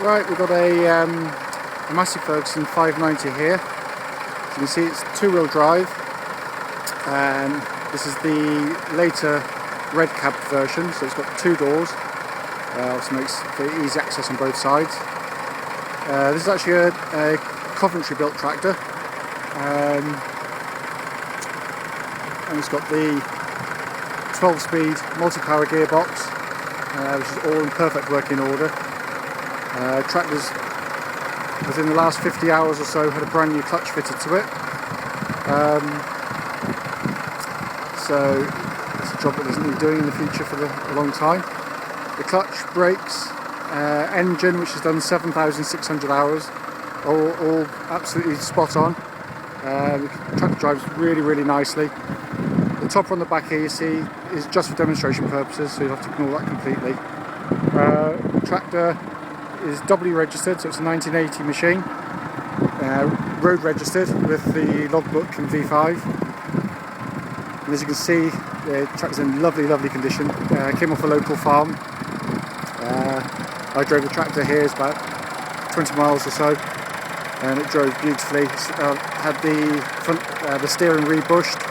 Right, we've got a Massey Ferguson 590 here. As you can see, it's two-wheel drive. This is the later red cab version, so it's got two doors. Also makes for easy access on both sides. This is actually a Coventry-built tractor, and it's got the 12-speed multi-power gearbox, which is all in perfect working order. Tractors within the last 50 hours or so had a brand new clutch fitted to it, so it's a job that doesn't need doing in the future for a long time. The clutch, brakes, engine, which has done 7,600 hours, all absolutely spot on. The tractor drives really nicely. The topper on the back here you see is just for demonstration purposes, so you'll have to ignore that completely. The tractor is doubly registered, so it's a 1980 machine, road registered with the logbook and V5. And as you can see, the tractor's in lovely condition. Came off a local farm. I drove the tractor here, it's about 20 miles or so, and it drove beautifully. Had the front, the steering rebushed,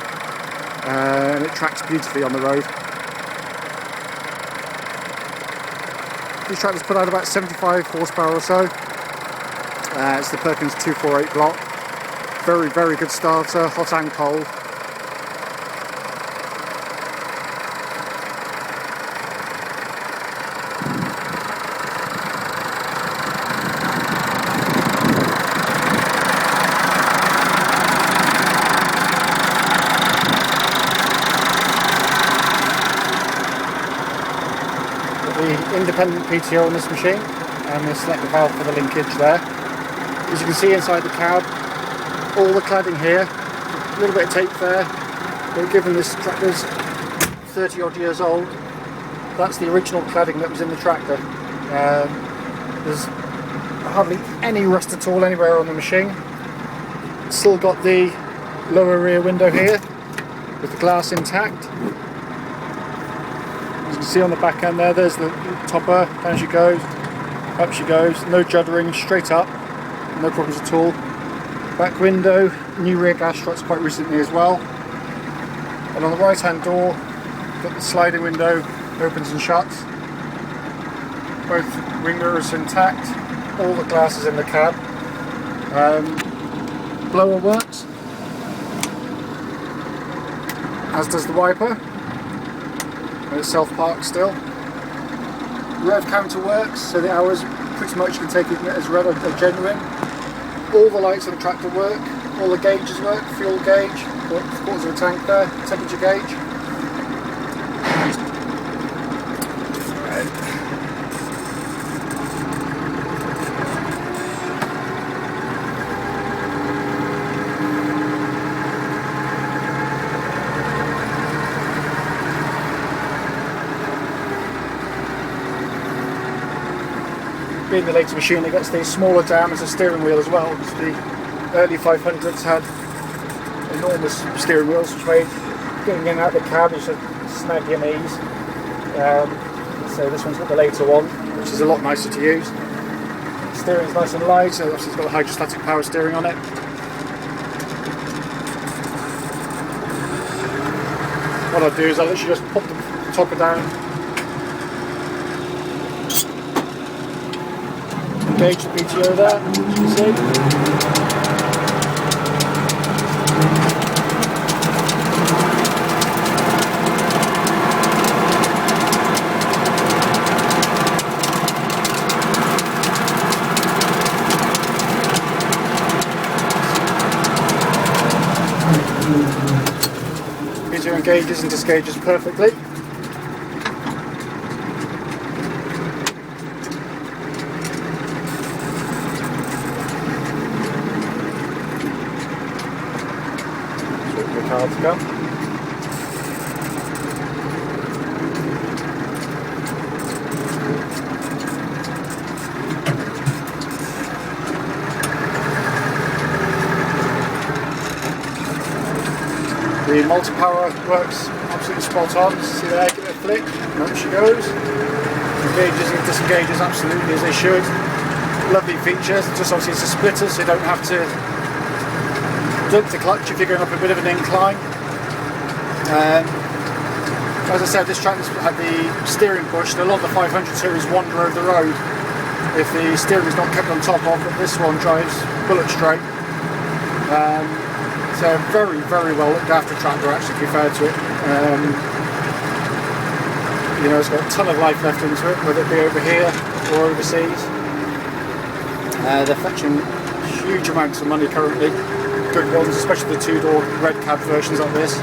and it tracks beautifully on the road. These tractors put out about 75 horsepower or so. It's the Perkins 248 block. Very good starter, hot and cold. The independent PTO on this machine, and the selector valve for the linkage there. As you can see inside the cab, all the cladding here, a little bit of tape there, but given this tractor's 30 odd years old, that's the original cladding that was in the tractor. There's hardly any rust at all anywhere on the machine. Still got the lower rear window here with the glass intact. As you can see on the back end there's the topper, down she goes, up she goes, no juddering, straight up, no problems at all. Back window, new rear gas struts quite recently as well. And on the right hand door, got the sliding window, opens and shuts. Both wing mirrors intact, all the glass is in the cab. Blower works, as does the wiper. And it's self-parked still. Rev counter works, so the hours pretty much you can take it as read or genuine. All the lights on the tractor work, all the gauges work, fuel gauge, quarters of a tank there, temperature gauge. Being the later machine, it gets the smaller diameter steering wheel as well, because the early 500s had enormous steering wheels, which made getting in and out of the cab just a snaggy and ease. So this one's got the later one, which is a lot nicer to use. The steering's nice and light, so obviously it's got the hydrostatic power steering on it. What I'll do is I'll literally just pop the topper down, engage the PTO there, as you can see. PTO engages and disengages perfectly. The car to go. The multi-power works absolutely spot on. See there, give it a flick, and up she goes. Engages and disengages absolutely as they should. lovely feature. Just obviously it's a splitter, so you don't have to dump the clutch if you're going up a bit of an incline. As I said, this tractor's had the steering pushed. A lot of the 500 series wander over the road if the steering is not kept on top of, but this one drives bullet straight. It's a very, very well looked after tractor, actually, to be fair to it. You know, it's got a ton of life left into it, whether it be over here or overseas. They're fetching huge amounts of money currently. Good ones, especially the two-door red cab versions like this.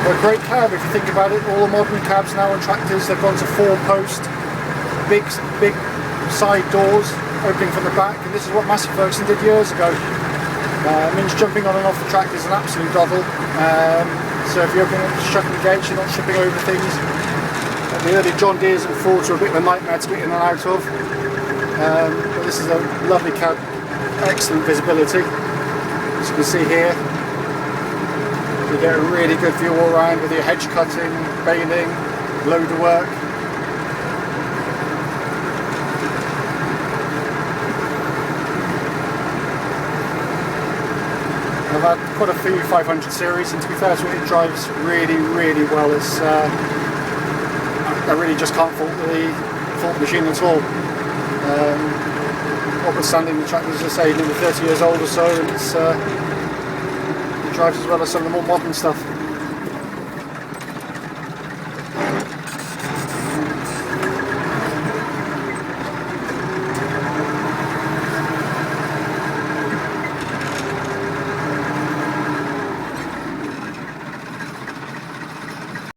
They're a great cab if you think about it. All the modern cabs now on tractors, they've gone to 4-post, big side doors opening from the back, and this is what Massey Ferguson did years ago. It means jumping on and off the tractor is an absolute doddle. So if you're opening up, shutting the gates, you're not tripping over things. The early John Deeres and Fords were a bit of a nightmare to get in and out of. But this is a lovely cab, excellent visibility. As you can see here, you get a really good view all around with your hedge cutting, baling, loader work. I've had quite a few 500 series, and to be fair to it, it drives really, really well. It's I really just can't fault the machine at all. Notwithstanding the tractor, as I say, nearly 30 years old or so, and it drives as well as some of the more modern stuff.